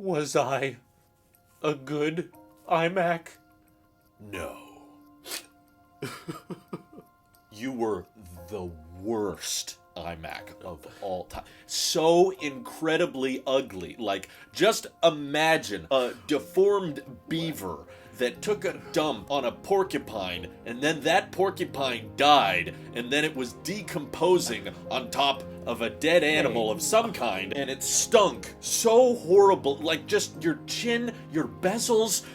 Was I a good iMac? No. You were the worst iMac of all time. So incredibly ugly. Like, just imagine a deformed beaver that took a dump on a porcupine, and then that porcupine died, and then it was decomposing on top of a dead animal of some kind, and it stunk so horrible. Like, just your chin, your bezels,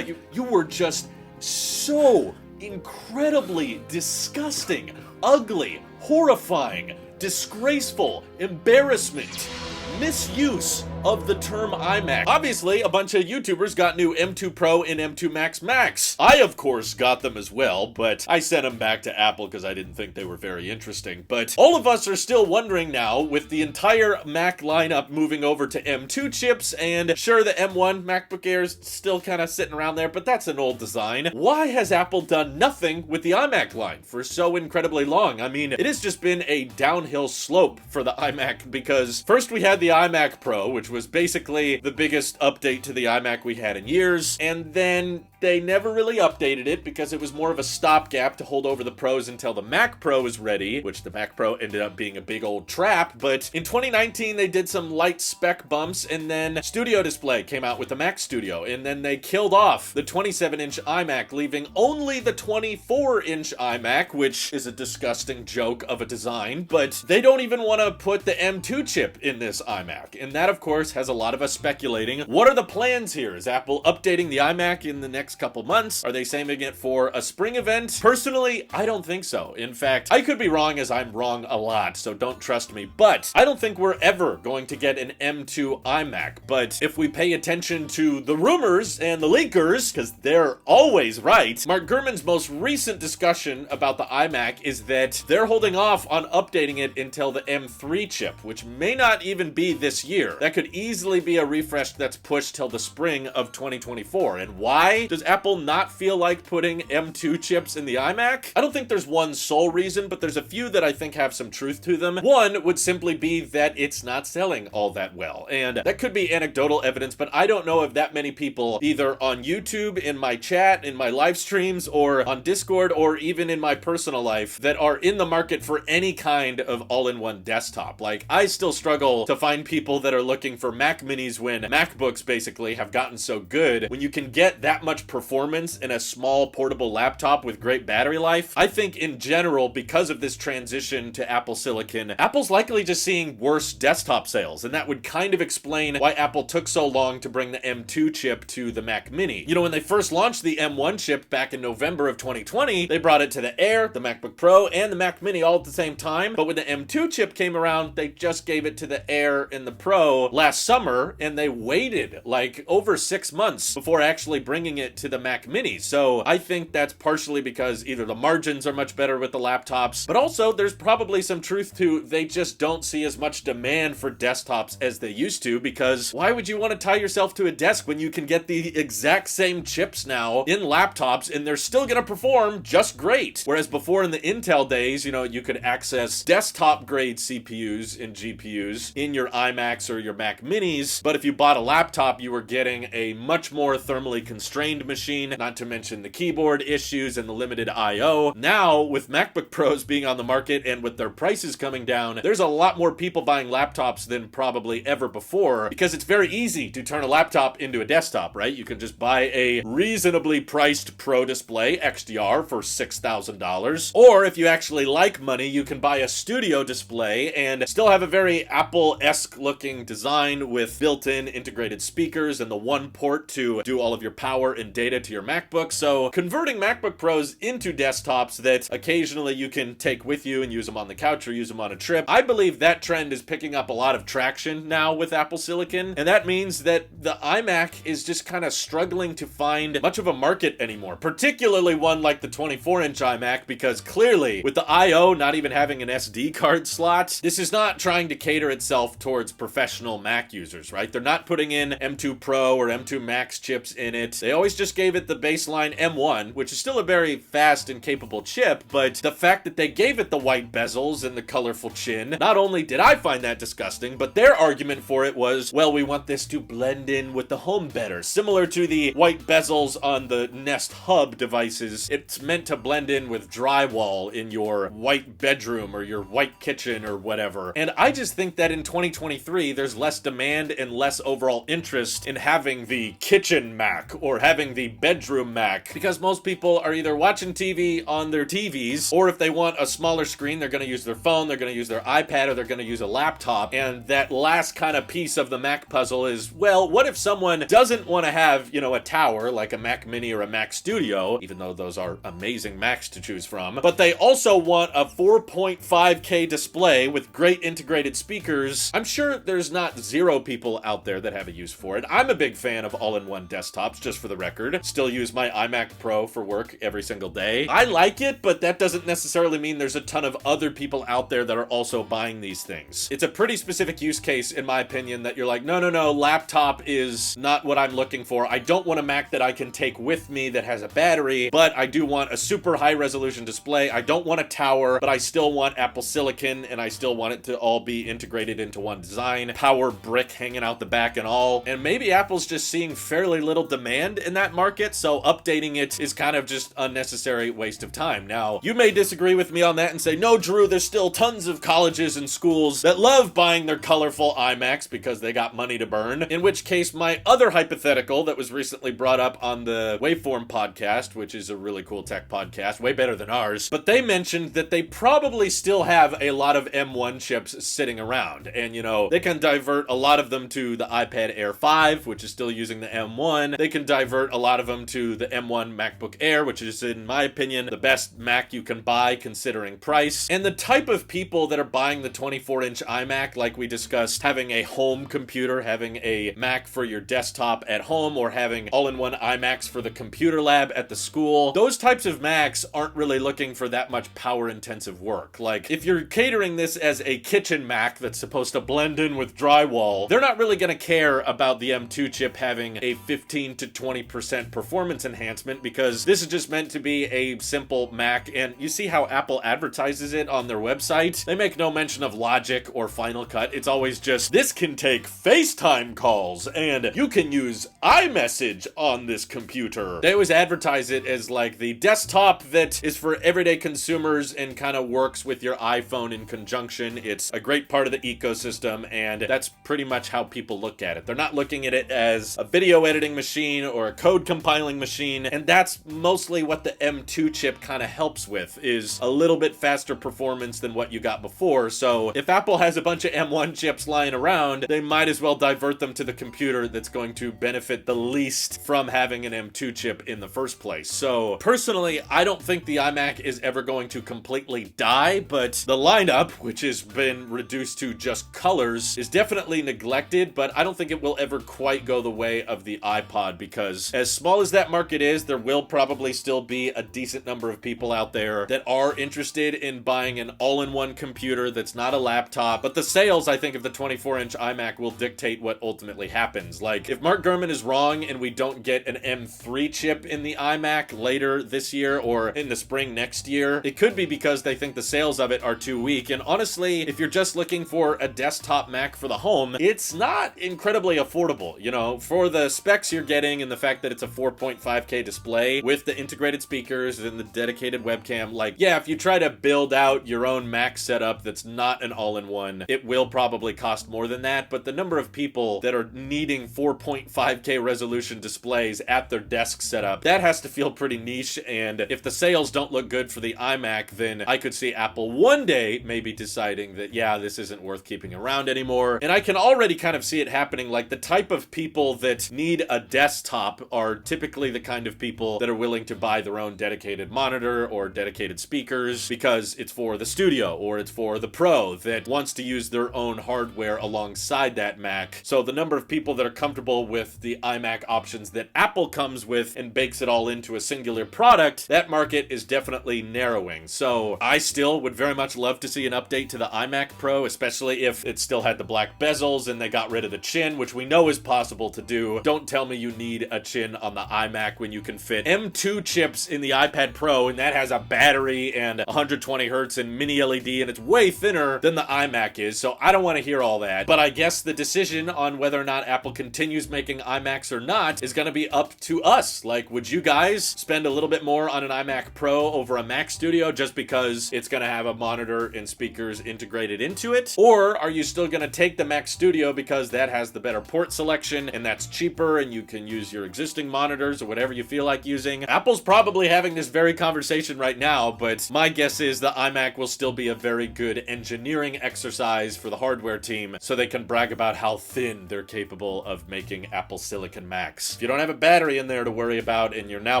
you were just so incredibly disgusting, ugly, horrifying, disgraceful, embarrassment, misuse of the term iMac. Obviously, a bunch of YouTubers got new M2 Pro and M2 Max. I, of course, got them as well, but I sent them back to Apple because I didn't think they were very interesting. But all of us are still wondering now, with the entire Mac lineup moving over to M2 chips, and sure, the M1 MacBook Air is still kind of sitting around there, but that's an old design. Why has Apple done nothing with the iMac line for so incredibly long? I mean, it has just been a downhill slope for the iMac, because first we had the iMac Pro, which was basically the biggest update to the iMac we had in years, and then they never really updated it because it was more of a stopgap to hold over the Pros until the Mac Pro was ready, which the Mac Pro ended up being a big old trap. But in 2019, they did some light spec bumps, and then Studio Display came out with the Mac Studio, and then they killed off the 27-inch iMac, leaving only the 24-inch iMac, which is a disgusting joke of a design, but they don't even want to put the M2 chip in this iMac, and that, of course, has a lot of us speculating. What are the plans here? Is Apple updating the iMac in the next couple months? Are they saving it for a spring event? Personally, I don't think so. In fact, I could be wrong, as I'm wrong a lot, so don't trust me, but I don't think we're ever going to get an M2 iMac. But if we pay attention to the rumors and the leakers, because they're always right, Mark Gurman's most recent discussion about the iMac is that they're holding off on updating it until the M3 chip, which may not even be this year. That could easily be a refresh that's pushed till the spring of 2024. And why does Apple not feel like putting M2 chips in the iMac? I don't think there's one sole reason, but there's a few that I think have some truth to them. One would simply be that it's not selling all that well, and that could be anecdotal evidence, but I don't know if that many people, either on YouTube, in my chat, in my live streams, or on Discord, or even in my personal life, that are in the market for any kind of all-in-one desktop. Like, I still struggle to find people that are looking for Mac Minis when MacBooks basically have gotten so good. When you can get that much performance in a small portable laptop with great battery life, I think in general, because of this transition to Apple Silicon, Apple's likely just seeing worse desktop sales, and that would kind of explain why Apple took so long to bring the M2 chip to the Mac Mini. You know, when they first launched the M1 chip back in November of 2020, they brought it to the Air, the MacBook Pro, and the Mac Mini all at the same time, but when the M2 chip came around, they just gave it to the Air and the Pro last summer, and they waited like over 6 months before actually bringing it to the Mac Mini. So I think that's partially because either the margins are much better with the laptops, but also there's probably some truth to they just don't see as much demand for desktops as they used to, because why would you want to tie yourself to a desk when you can get the exact same chips now in laptops and they're still going to perform just great? Whereas before, in the Intel days, you know, you could access desktop grade CPUs and GPUs in your iMacs or your Mac Minis, but if you bought a laptop, you were getting a much more thermally constrained machine, not to mention the keyboard issues and the limited I/O. Now, with MacBook Pros being on the market and with their prices coming down, there's a lot more people buying laptops than probably ever before, because it's very easy to turn a laptop into a desktop, right? You can just buy a reasonably priced Pro Display XDR for $6,000, or if you actually like money, you can buy a Studio Display and still have a very Apple-esque looking design with built-in integrated speakers and the one port to do all of your power and data to your MacBook. So converting MacBook Pros into desktops that occasionally you can take with you and use them on the couch or use them on a trip, I believe that trend is picking up a lot of traction now with Apple Silicon, and that means that the iMac is just kind of struggling to find much of a market anymore, particularly one like the 24-inch iMac, because clearly with the I/O not even having an SD card slot, this is not trying to cater itself towards professional Mac users, right? They're not putting in M2 Pro or M2 Max chips in it. They always just just gave it the baseline M1, which is still a very fast and capable chip, but the fact that they gave it the white bezels and the colorful chin, not only did I find that disgusting, but their argument for it was, well, we want this to blend in with the home better. Similar to the white bezels on the Nest Hub devices, it's meant to blend in with drywall in your white bedroom or your white kitchen or whatever. And I just think that in 2023, there's less demand and less overall interest in having the kitchen Mac or having the bedroom Mac, because most people are either watching TV on their TVs, or if they want a smaller screen, they're going to use their phone, they're going to use their iPad, or they're going to use a laptop. And that last kind of piece of the Mac puzzle is, well, what if someone doesn't want to have, you know, a tower like a Mac Mini or a Mac Studio, even though those are amazing Macs to choose from, but they also want a 4.5K display with great integrated speakers? I'm sure there's not zero people out there that have a use for it. I'm a big fan of all-in-one desktops, just for the record. Still use my iMac Pro for work every single day. I like it, but that doesn't necessarily mean there's a ton of other people out there that are also buying these things. It's a pretty specific use case, in my opinion, that you're like, no, laptop is not what I'm looking for. I don't want a Mac that I can take with me that has a battery, but I do want a super high resolution display. I don't want a tower, but I still want Apple Silicon, and I still want it to all be integrated into one design. Power brick hanging out the back and all. And maybe Apple's just seeing fairly little demand in that market, so updating it is kind of just unnecessary waste of time. Now, you may disagree with me on that and say, no, Drew, there's still tons of colleges and schools that love buying their colorful iMacs because they got money to burn. In which case, my other hypothetical that was recently brought up on the Waveform podcast, which is a really cool tech podcast, way better than ours, but they mentioned that they probably still have a lot of M1 chips sitting around. And, you know, they can divert a lot of them to the iPad Air 5, which is still using the M1. They can divert a lot of them to the M1 MacBook Air, which is, in my opinion, the best Mac you can buy considering price. And the type of people that are buying the 24-inch iMac, like we discussed, having a home computer, having a Mac for your desktop at home, or having all-in-one iMacs for the computer lab at the school, those types of Macs aren't really looking for that much power-intensive work. Like, if you're catering this as a kitchen Mac that's supposed to blend in with drywall, they're not really going to care about the M2 chip having a 15 to 20% performance enhancement, because this is just meant to be a simple Mac. And you see how Apple advertises it on their website? They make no mention of Logic or Final Cut. It's always just, this can take FaceTime calls, and you can use iMessage on this computer. They always advertise it as like the desktop that is for everyday consumers and kind of works with your iPhone in conjunction. It's a great part of the ecosystem, and that's pretty much how people look at it. They're not looking at it as a video editing machine or a code compiling machine, and that's mostly what the M2 chip kind of helps with, is a little bit faster performance than what you got before. So if Apple has a bunch of M1 chips lying around, they might as well divert them to the computer that's going to benefit the least from having an M2 chip in the first place. So personally, I don't think the iMac is ever going to completely die, but the lineup, which has been reduced to just colors, is definitely neglected, but I don't think it will ever quite go the way of the iPod, because as small as that market is, there will probably still be a decent number of people out there that are interested in buying an all-in-one computer that's not a laptop. But the sales, I think, of the 24-inch iMac will dictate what ultimately happens. Like, if Mark Gurman is wrong and we don't get an M3 chip in the iMac later this year or in the spring next year, it could be because they think the sales of it are too weak. And honestly, if you're just looking for a desktop Mac for the home, it's not incredibly affordable. You know, for the specs you're getting and the fact that it's a 4.5K display with the integrated speakers and the dedicated webcam, like, yeah, if you try to build out your own Mac setup that's not an all-in-one, it will probably cost more than that. But the number of people that are needing 4.5K resolution displays at their desk setup, that has to feel pretty niche. And if the sales don't look good for the iMac, then I could see Apple one day maybe deciding that, yeah, this isn't worth keeping around anymore. And I can already kind of see it happening. Like, the type of people that need a desktop are typically the kind of people that are willing to buy their own dedicated monitor or dedicated speakers because it's for the studio or it's for the pro that wants to use their own hardware alongside that Mac. So the number of people that are comfortable with the iMac options that Apple comes with and bakes it all into a singular product, that market is definitely narrowing. So I still would very much love to see an update to the iMac Pro, especially if it still had the black bezels and they got rid of the chin, which we know is possible to do. Don't tell me you need a chin in on the iMac when you can fit M2 chips in the iPad Pro, and that has a battery and 120 hertz and mini LED, and it's way thinner than the iMac is, so I don't want to hear all that. But I guess the decision on whether or not Apple continues making iMacs or not is going to be up to us. Like, would you guys spend a little bit more on an iMac Pro over a Mac Studio just because it's going to have a monitor and speakers integrated into it? Or are you still going to take the Mac Studio because that has the better port selection and that's cheaper and you can use your existing monitors or whatever you feel like using? Apple's probably having this very conversation right now, but my guess is the iMac will still be a very good engineering exercise for the hardware team so they can brag about how thin they're capable of making Apple Silicon Macs. If you don't have a battery in there to worry about and you're now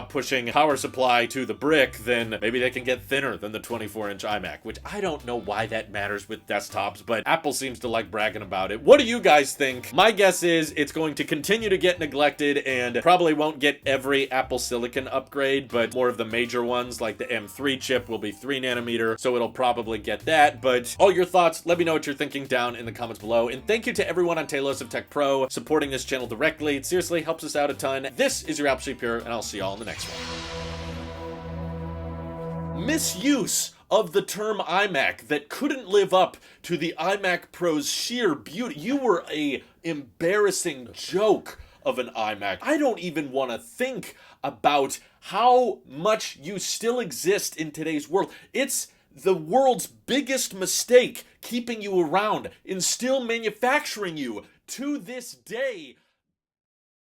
pushing power supply to the brick, then maybe they can get thinner than the 24-inch iMac, which I don't know why that matters with desktops, but Apple seems to like bragging about it. What do you guys think? My guess is it's going to continue to get neglected and probably won't get every Apple Silicon upgrade, but more of the major ones like the M3 chip will be 3 nanometer, so it'll probably get that. But all your thoughts, let me know what you're thinking down in the comments below. And thank you to everyone on Tailosive Tech Pro supporting this channel directly. It seriously helps us out a ton. This is your Apple Sheep here, and I'll see y'all in the next one. Misuse of the term iMac that couldn't live up to the iMac Pro's sheer beauty. You were a embarrassing joke of an iMac. I don't even want to think about how much you still exist in today's world. It's the world's biggest mistake keeping you around and still manufacturing you to this day.